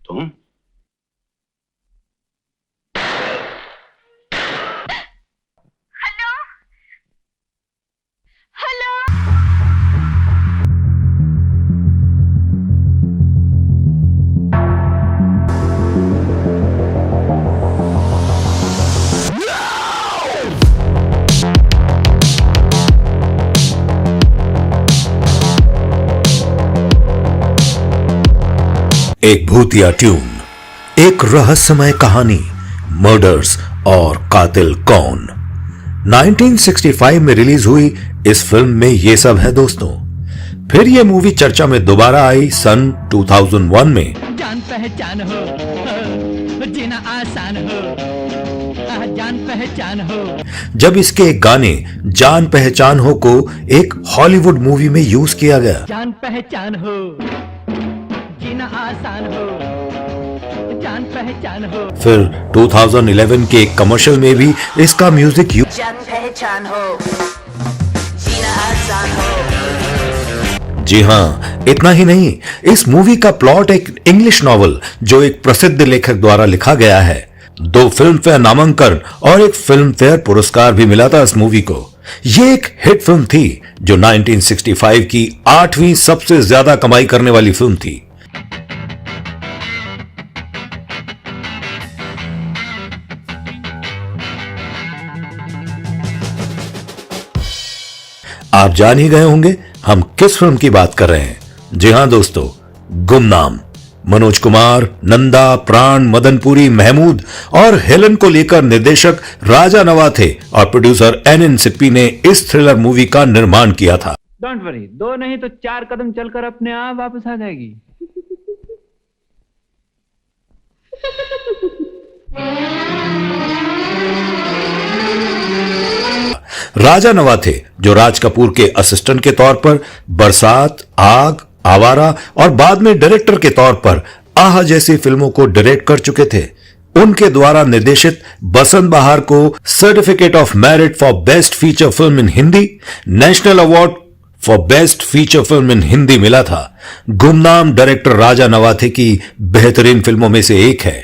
तुम? Hello hello. एक भूतिया ट्यून, एक रहस्यमय कहानी, मर्डर्स और कातिल कौन। 1965 में रिलीज हुई इस फिल्म में ये सब है दोस्तों। फिर ये मूवी चर्चा में दोबारा आई सन 2001 में। जान पहचान हो, जीना आसान हो, जान पहचान हो। जब इसके गाने जान पहचान हो को एक हॉलीवुड मूवी में यूज किया गया। जान पहचान हो, जीना आसान हो, जान पहचान हो। फिर 2011 के एक कमर्शियल में भी इसका म्यूजिक यूज। जान पहचान हो, जीना आसान हो। जी हां, इतना ही नहीं, इस मूवी का प्लॉट एक इंग्लिश नॉवल जो एक प्रसिद्ध लेखक द्वारा लिखा गया है। 2 फिल्म फेयर नामांकन और एक फिल्म फेयर पुरस्कार भी मिला था इस मूवी को। ये एक हिट फिल्म थी जो 1965 की 8वीं सबसे ज्यादा कमाई करने वाली फिल्म थी। आप जान ही गए होंगे हम किस फिल्म की बात कर रहे हैं। जी हां दोस्तों, गुमनाम। मनोज कुमार, नंदा, प्राण, मदनपुरी, महमूद और हेलन को लेकर निर्देशक राजा नवाथे और प्रोड्यूसर एन सिप्पी ने इस थ्रिलर मूवी का निर्माण किया था। डोंट वरी, 2 नहीं तो 4 कदम चलकर अपने आप वापस आ जाएगी। राजा नवाथे जो राज कपूर के असिस्टेंट के तौर पर बरसात, आग, आवारा और बाद में डायरेक्टर के तौर पर आहा जैसी फिल्मों को डायरेक्ट कर चुके थे, उनके द्वारा निर्देशित बसंत बहार को certificate of merit for best feature film in Hindi, national award for best feature film in Hindi मिला था। गुमनाम डायरेक्टर राजा नवाथे की बेहतरीन फिल्मों में से एक है।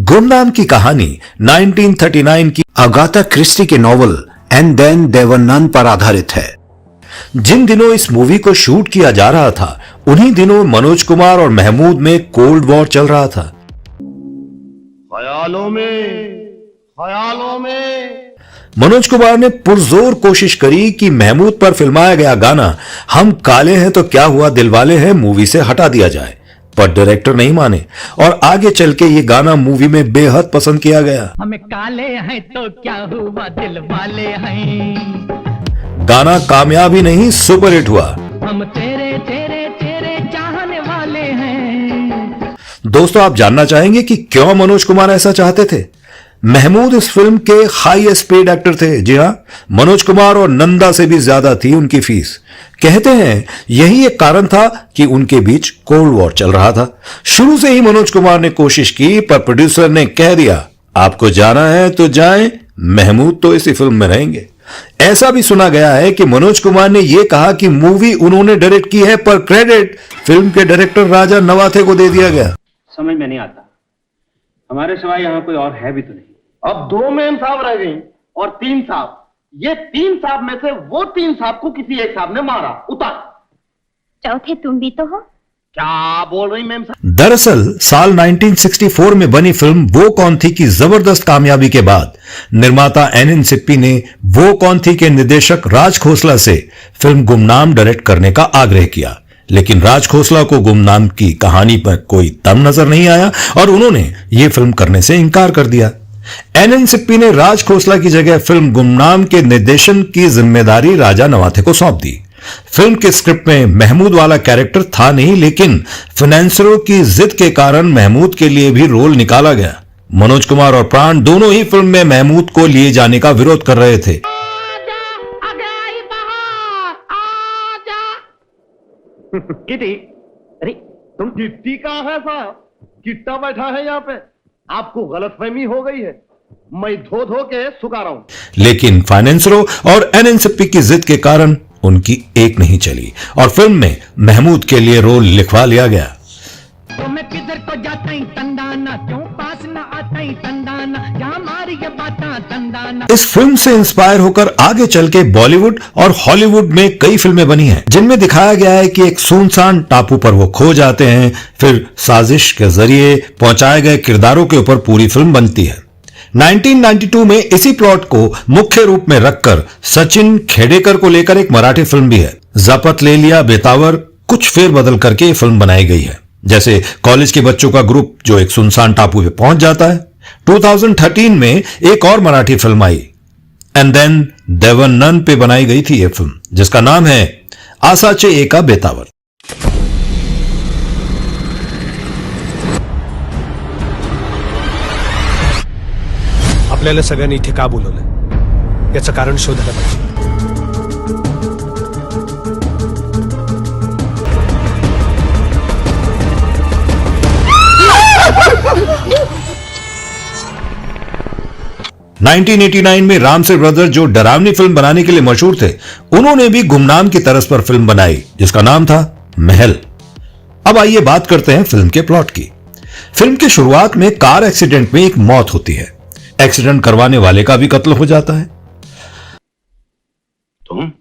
गुमनाम की कहानी 1939 की अगाथा क्रिस्टी के novel and then there were none पर आधारित है। जिन दिनों इस मूवी को शूट किया जा रहा था, उन्हीं दिनों मनोज कुमार और महमूद में कोल्ड वॉर चल रहा था। ख्यालों में मनोज कुमार ने पुरजोर कोशिश करी कि महमूद पर फिल्माया गया गाना हम काले हैं तो क्या हुआ दिलवाले हैं मूवी से हटा दिया जाए, पर डायरेक्टर नहीं माने और आगे चल के ये गाना मूवी में बेहद पसंद किया गया। हमें काले हैं तो क्या हुआ दिल वाले हैं। गाना कामयाब ही नहीं, सुपर हिट हुआ। हम तेरे तेरे तेरे चाहने वाले हैं। दोस्तों, आप जानना चाहेंगे कि क्यों मनोज कुमार ऐसा चाहते थे? महमूद इस फिल्म के हाईएस्ट पेड एक्टर थे। जी हां, मनोज कुमार और नंदा से भी ज्यादा थी उनकी फीस। कहते हैं यही एक कारण था कि उनके बीच कोल्ड वॉर चल रहा था। शुरू से ही मनोज कुमार ने कोशिश की, पर प्रोड्यूसर ने कह दिया आपको जाना है तो जाएं, महमूद तो इसी फिल्म में रहेंगे। ऐसा भी सुना गया है कि मनोज कुमार ने यह कहा कि मूवी उन्होंने डायरेक्ट की है, पर क्रेडिट फिल्म के डायरेक्टर राजा नवाथे को दे दिया गया। समझ में नहीं आता, हमारे सिवाय यहाँ कोई और है भी तो नहीं। अब 2 मेम साहब रह गई और 3 साहब। ये 3 साहब में से वो 3 साहब को किसी एक साहब ने मारा। उतार। चौथे तुम भी तो हो। क्या बोल रही मेम साहब? दरअसल साल 1964 में बनी फिल्म वो कौन थी की जबरदस्त कामयाबी के बाद निर्माता एन सिप्पी ने वो कौन थी के निर्देशक राज खोसला से फिल्म गुमनाम डायरेक्ट करने का आग्रह किया, लेकिन राज खोसला को गुमनाम की कहानी पर कोई दम नजर नहीं आया और उन्होंने ये फिल्म करने से इनकार कर दिया। एन सिप्पी ने राज खोसला की जगह फिल्म गुमनाम के निर्देशन की जिम्मेदारी राजा नवाथे को सौंप दी। फिल्म के स्क्रिप्ट में महमूद वाला कैरेक्टर था नहीं, लेकिन फाइनेंसरों की जिद के कारण महमूद के लिए भी रोल निकाला गया। मनोज कुमार और प्राण दोनों ही फिल्म में महमूद को लिए जाने का विरोध कर रहे थे। किटी, अरे तुम किट्टी कहाँ है साहब? किट्टा बैठा है यहाँ पे। आपको गलतफहमी हो गई है। मैं धो धो के सुखा रहा हूं। लेकिन फाइनेंसरों और एन सिप्पी की जिद के कारण उनकी एक नहीं चली और फिल्म में महमूद के लिए रोल लिखवा लिया गया। तो मैं किधर को जाता ही तंदाना, क्यों पास ना आता ही तंदाना, जहां मारी ये बाता तंदाना। इस फिल्म से इंस्पायर होकर आगे चल के बॉलीवुड और हॉलीवुड में कई फिल्में बनी हैं, जिनमें दिखाया गया है कि एक सुनसान टापू पर वो खो जाते हैं, फिर साजिश के जरिए पहुंचाए गए किरदारों के ऊपर पूरी फिल्म बनती है। 1992 में इसी प्लॉट को मुख्य रूप में रखकर सचिन खेडेकर को लेकर एक मराठी फिल्म भी है, जपत ले लिया बेतावर, कुछ फेरबदल करके ये फिल्म बनाई गई है। जैसे कॉलेज के बच्चों का ग्रुप जो एक सुनसान टापू पे पहुंच जाता है। 2013 में एक और मराठी फिल्म आई एंड देन देवनन पे बनाई गई थी यह फिल्म, जिसका नाम है आसाचे एका बेतावर। आपल्याला सगळ्यांनी इथे का बोलवलंय याचं कारण शोधायला पाहिजे। 1989 में रामसे ब्रदर्स जो डरावनी फिल्म बनाने के लिए मशहूर थे, उन्होंने भी गुमनाम की तर्ज पर फिल्म बनाई जिसका नाम था महल। अब आइए बात करते हैं फिल्म के प्लॉट की। फिल्म की शुरुआत में कार एक्सीडेंट में एक मौत होती है, एक्सीडेंट करवाने वाले का भी कत्ल हो जाता है। तुम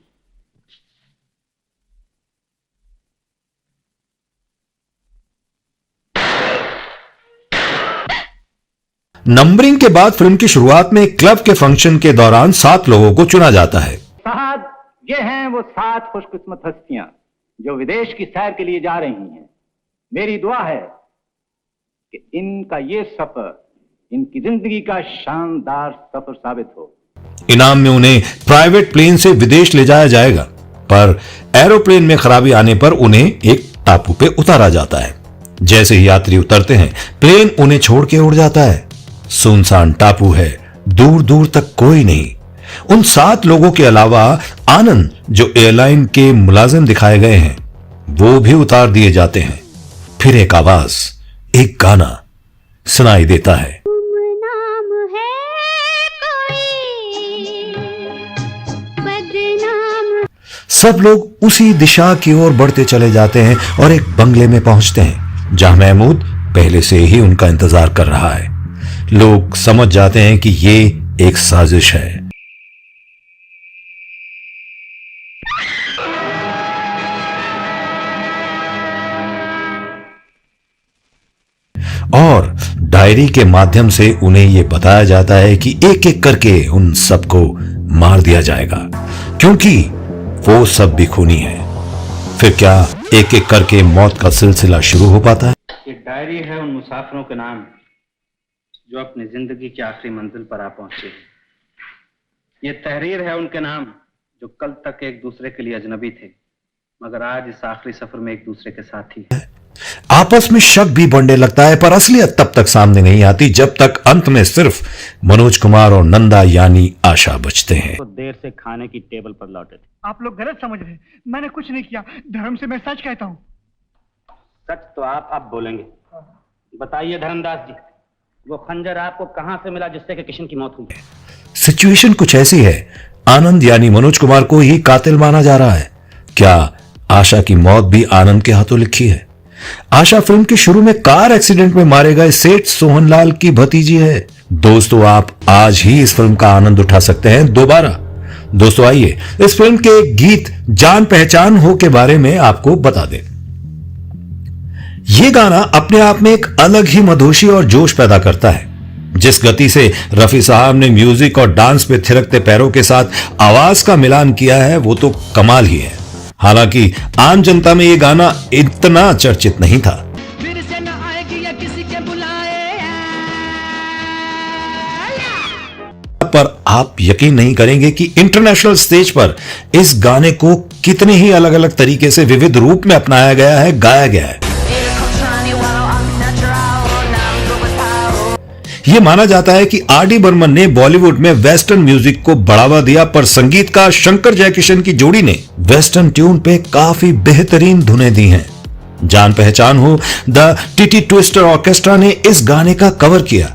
नंबरिंग के बाद फिल्म की शुरुआत में एक क्लब के फंक्शन के दौरान 7 लोगों को चुना जाता है। साहब, ये हैं वो 7 खुशकिस्मत हस्तियां जो विदेश की सैर के लिए जा रही हैं। मेरी दुआ है कि इनका ये सफर इनकी जिंदगी का शानदार सफर साबित हो। इनाम में उन्हें प्राइवेट प्लेन से विदेश ले जाया जाएगा, पर एरोप्लेन में खराबी आने पर उन्हें एक टापू पे उतारा जाता है। जैसे ही यात्री उतरते हैं, प्लेन उन्हें छोड़ के उड़ जाता है। सुनसान टापू है, दूर दूर तक कोई नहीं। उन 7 लोगों के अलावा आनंद जो एयरलाइन के मुलाजिम दिखाए गए हैं, वो भी उतार दिए जाते हैं। फिर एक आवाज, एक गाना सुनाई देता है। सब लोग उसी दिशा की ओर बढ़ते चले जाते हैं और एक बंगले में पहुंचते हैं जहां महमूद पहले से ही उनका इंतजार कर रहा है। लोग समझ जाते हैं कि ये एक साजिश है और डायरी के माध्यम से उन्हें यह बताया जाता है कि एक एक करके उन सबको मार दिया जाएगा, क्योंकि वो सब भी खूनी है। फिर क्या एक एक करके मौत का सिलसिला शुरू हो पाता है? ये डायरी है उन मुसाफिरों के नाम जो अपनी जिंदगी की आखिरी मंजिल पर आ पहुंचे। ये तहरीर है उनके नाम जो कल तक एक दूसरे के लिए अजनबी थे, मगर आज इस आखिरी सफर में एक दूसरे के साथी हैं। आपस में शक भी बढ़ने लगता है, पर असलियत तब तक सामने नहीं आती जब तक अंत में सिर्फ मनोज कुमार और नंदा यानी आशा बचते हैं। तो देर से खाने की टेबल पर लौटे थे। आप लोग गलत समझ रहे हैं, मैंने कुछ नहीं किया। धर्म से मैं सच कहता हूँ। सच तो आप अब बोलेंगे। बताइए धर्मदास जी, वो खंजर आपको कहां से मिला जिससे कि किशन की मौत हुई? सिचुएशन कुछ ऐसी है, आनंद यानी मनोज कुमार को ही कातिल माना जा रहा है। क्या आशा की मौत भी आनंद के हाथों लिखी है? आशा फिल्म के शुरू में कार एक्सीडेंट में मारे गए सेठ सोहनलाल की भतीजी है। दोस्तों, आप आज ही इस फिल्म का आनंद उठा सकते हैं दोबारा। दोस्तों, आइए इस फिल्म के एक गीत जान पहचान हो के बारे में आपको बता दें। यह गाना अपने आप में एक अलग ही मधोशी और जोश पैदा करता है। जिस गति से रफी साहब ने म्यूजिक और डांस पे थिरकते पैरों के साथ आवाज का मिलान किया है, वो तो कमाल ही है। हालांकि आम जनता में यह गाना इतना चर्चित नहीं था, फिर से न आएगी या किसी के बुलाए। पर आप यकीन नहीं करेंगे कि इंटरनेशनल स्टेज पर इस गाने को कितने ही अलग अलग तरीके से विविध रूप में अपनाया गया है, गाया गया है। यह माना जाता है कि आर.डी. बर्मन ने बॉलीवुड में वेस्टर्न म्यूजिक को बढ़ावा दिया, पर संगीतकार शंकर जयकिशन की जोड़ी ने वेस्टर्न ट्यून पे काफी बेहतरीन धुनें दी हैं। जान पहचान हो द टीटी ट्विस्टर ऑर्केस्ट्रा ने इस गाने का कवर किया।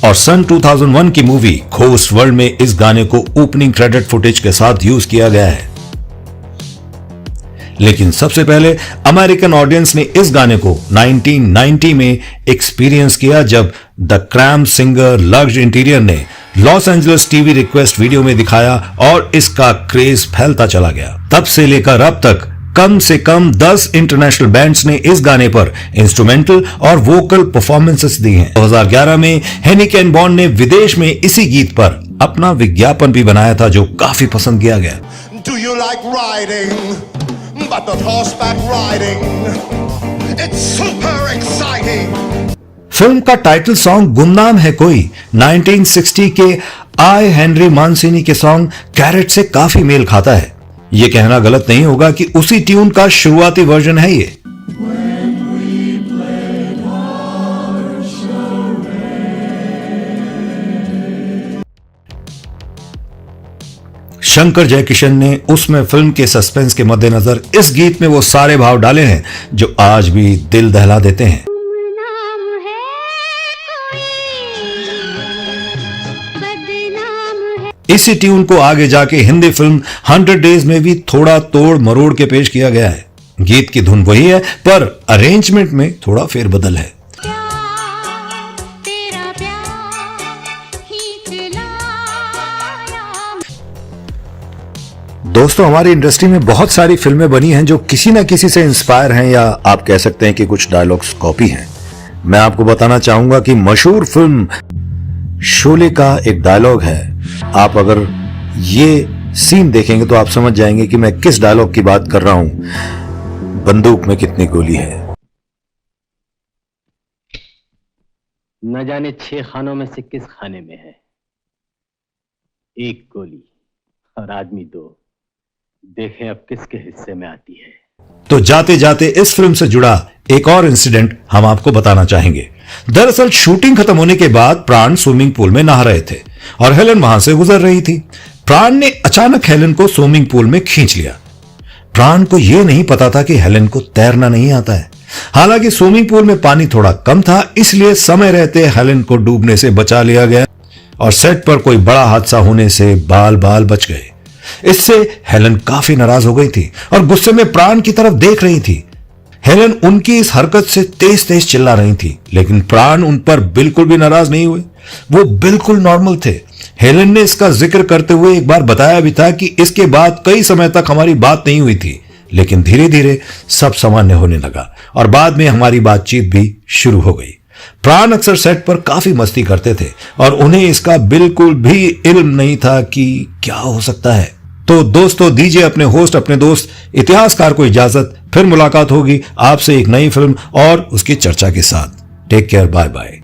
और सन 2001 की मूवी घोस्ट वर्ल्ड में इस गाने को ओपनिंग क्रेडिट फुटेज के साथ यूज किया गया है। लेकिन सबसे पहले अमेरिकन ऑडियंस ने इस गाने को 1990 में एक्सपीरियंस किया जब the Cramps singer Lux Interior ने Los Angeles TV request video में दिखाया और इसका क्रेज फैलता चला गया। तब से लेकर अब तक कम से कम 10 इंटरनेशनल बैंड्स ने इस गाने पर इंस्ट्रूमेंटल और वोकल परफॉर्मेंसेस दी हैं। 2011 में हेनिकेन बॉन्ड ने विदेश में इसी गीत पर अपना विज्ञापन भी बनाया था जो काफी पसंद किया गया। Do you like riding? But not horseback riding. It's super exciting. Film का टाइटल सॉन्ग गुमनाम है कोई 1960 के आई हेनरी मानसिनी के सॉन्ग कैरेट से काफी मेल खाता है। यह कहना गलत नहीं होगा कि उसी ट्यून का शुरुआती वर्जन है ये। शंकर जयकिशन ने उसमें फिल्म के सस्पेंस के मद्देनजर इस गीत में वो सारे भाव डाले हैं जो आज भी दिल दहला देते हैं। इसी ट्यून को आगे जाके हिंदी फिल्म 100 डेज में भी थोड़ा तोड़ मरोड़ के पेश किया गया है। गीत की धुन वही है पर अरेंजमेंट में थोड़ा फेरबदल है। दोस्तों, हमारी इंडस्ट्री में बहुत सारी फिल्में बनी हैं जो किसी ना किसी से इंस्पायर हैं या आप कह सकते हैं कि कुछ डायलॉग्स कॉपी हैं। मैं आपको बताना चाहूंगा कि मशहूर फिल्म शोले का एक डायलॉग है। आप अगर ये सीन देखेंगे तो आप समझ जाएंगे कि मैं किस डायलॉग की बात कर रहा हूं। बंदूक में कितनी गोली है। न जाने 6 खानों में से किस खाने में है 1 गोली और आदमी 2। देखें अब किसके हिस्से में आती है। तो जाते जाते इस फिल्म से जुड़ा एक और इंसिडेंट हम आपको बताना चाहेंगे। दरअसल शूटिंग खत्म होने के बाद प्राण स्विमिंग पूल में नहा रहे थे और हेलन वहां से गुजर रही थी। प्राण ने अचानक हेलन को स्विमिंग पूल में खींच लिया। प्राण को यह नहीं पता था कि हेलन को तैरना नहीं आता है। हालांकि स्विमिंग पूल में पानी थोड़ा कम था, इसलिए समय रहते हेलन को डूबने से बचा लिया गया और सेट पर कोई बड़ा हादसा होने से बाल बाल बच गए। इससे हेलन काफी नाराज हो गई थी और गुस्से में प्राण की तरफ देख रही थी। हेलन उनकी इस हरकत से तेज तेज चिल्ला रही थी, लेकिन प्राण उन पर बिल्कुल भी नाराज नहीं हुए। वो बिल्कुल नॉर्मल थे। हेलन ने इसका जिक्र करते हुए एक बार बताया भी था कि इसके बाद कई समय तक हमारी बात नहीं हुई थी, लेकिन धीरे धीरे सब सामान्य होने लगा और बाद में हमारी बातचीत भी शुरू हो गई। प्राण अक्सर सेट पर काफी मस्ती करते थे और उन्हें इसका बिल्कुल भी इल्म नहीं था कि क्या हो सकता है। तो दोस्तों, दीजिए अपने होस्ट, अपने दोस्त इतिहासकार को इजाजत। फिर मुलाकात होगी आपसे एक नई फिल्म और उसकी चर्चा के साथ। Take care, bye bye.